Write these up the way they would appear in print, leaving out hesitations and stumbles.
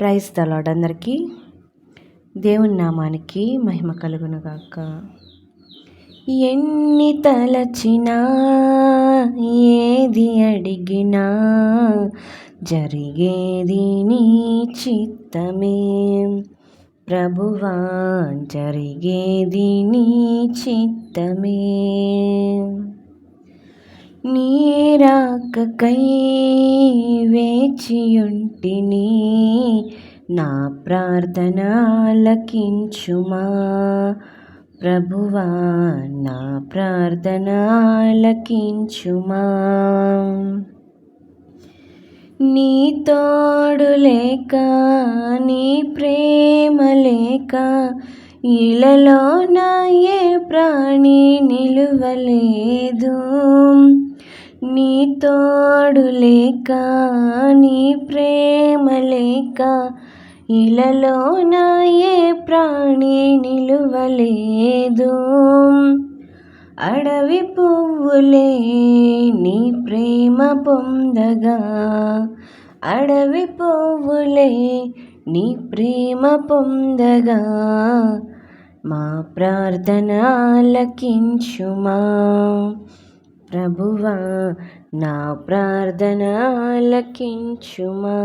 Praise the lord. అందరికీ దేవుని నామానికి మహిమ కలుగునుగాక. ఎన్ని తలచినా ఏది అడిగినా జరిగేది నీ చిత్తమే ప్రభువా, జరిగేది నీ చిత్తమే. నీ రాకకై వేచియుంటిని, నా ప్రార్థన ఆలకించుమా ప్రభువా, నా ప్రార్థన ఆలకించుమా. నీ తోడు లేక, నీ ప్రేమ లేక ఇలలో నా ఏ ప్రాణి నిలువలేదు. నీ తోడు లేక, నీ ప్రేమ లేక ఇలలో నా ఏ ప్రాణి నిలువలేదు. అడవి పువ్వులే నీ ప్రేమ పొందగా, అడవి పువ్వులే నీ ప్రేమ పొందగా మా ప్రార్థన ఆలకించుమా ప్రభువా, నా ప్రార్థన ఆలకించుమా.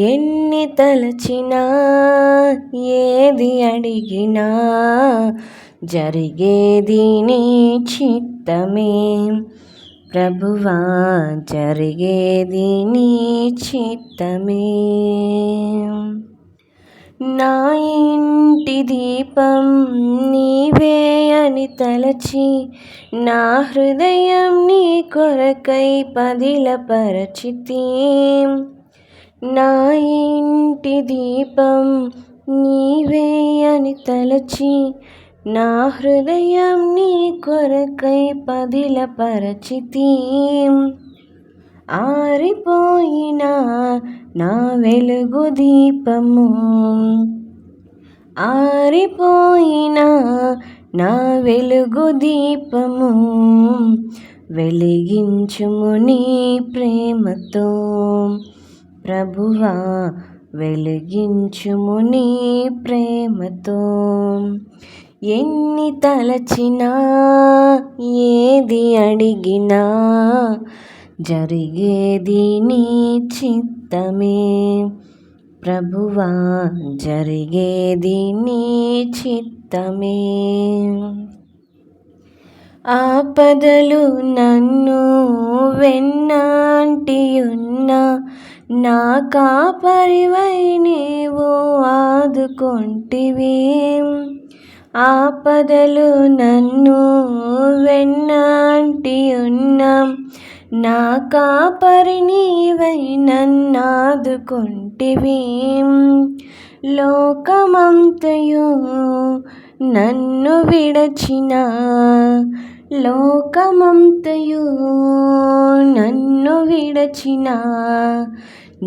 ఎన్ని తలచినా ఏది అడిగినా జరిగేది నీ చిత్తమే ప్రభువా, జరిగేది నీ చిత్తమే. నా ఇంటి దీపం నీవే అని తలచి, నా హృదయం నీ కొరకై పదిలపరచితి. నా ఇంటి దీపం నీవే అని తలచి, నా హృదయం నీ కొరకై పదిలపరచితి. ఆరిపోయిన నా వెలుగు దీపము, ఆరిపోయిన నా వెలుగు దీపము వెలిగించుము నీ ప్రేమతో ప్రభువా, వెలిగించుము నీ ప్రేమతో. ఎన్ని తలచినా ఏది అడిగినా జరిగేది నీ చిత్తమే ప్రభువా, జరిగేది నీ చిత్తమే. ఆపదలు నన్ను వెన్నంటియున్నా, నా కాపరివై నీవు ఆదుకొంటివి. ఆపదలు నన్ను వెన్నంటియున్నా, నా కాపరి నీవై నన్నాదుకొంటివి. లోకమంతయు నన్ను విడచిన, లోకమంతయు నన్ను విడచిన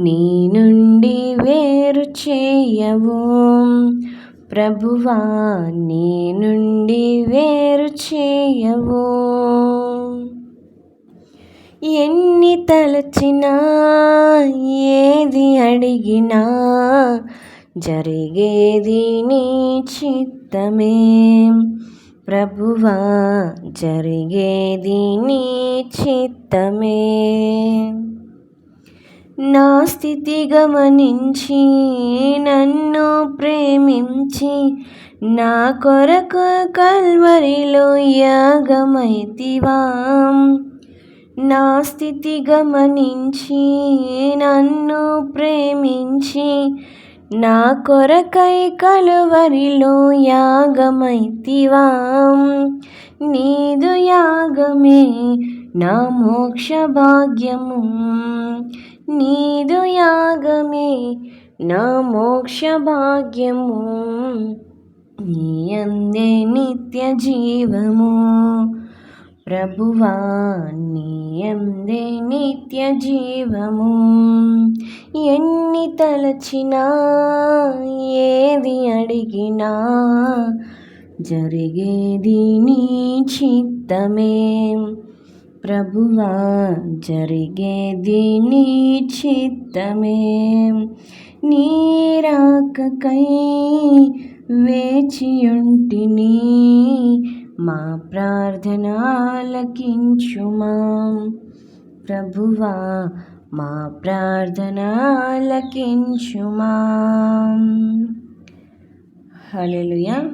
నీ నుండి వేరు చేయవు ప్రభువా, నీ నుండి వేరు చేయవు. ఎన్ని తలచినా ఏది అడిగినా జరిగేది నీ చిత్తమే ప్రభువా, జరిగేది నీ చిత్తమే. నా స్థితి గమనించి నన్ను ప్రేమించి, నా కొరకు కల్వరిలో యాగమైతివా. నా స్థితి గమనించి నన్ను ప్రేమించి, నా కొరకై కలువరిలో యాగమైతివా. నీదు యాగమే నా మోక్ష భాగ్యము, నీదు యాగమే నా మోక్ష భాగ్యము. నీ యందే నిత్య జీవము ప్రభువా, నీ యందే నిత్య జీవము. ఎన్ని తలచినా ఏది అడిగినా జరిగేది నీ చిత్తమే. ప్రభువా జరిగేది నీ చిత్తమే. నీ రాకకై వేచియుంటిని, మా ప్రార్థన ఆలకించుమా. ప్రభువా మా ప్రార్థన ఆలకించుమా. హల్లెలూయా.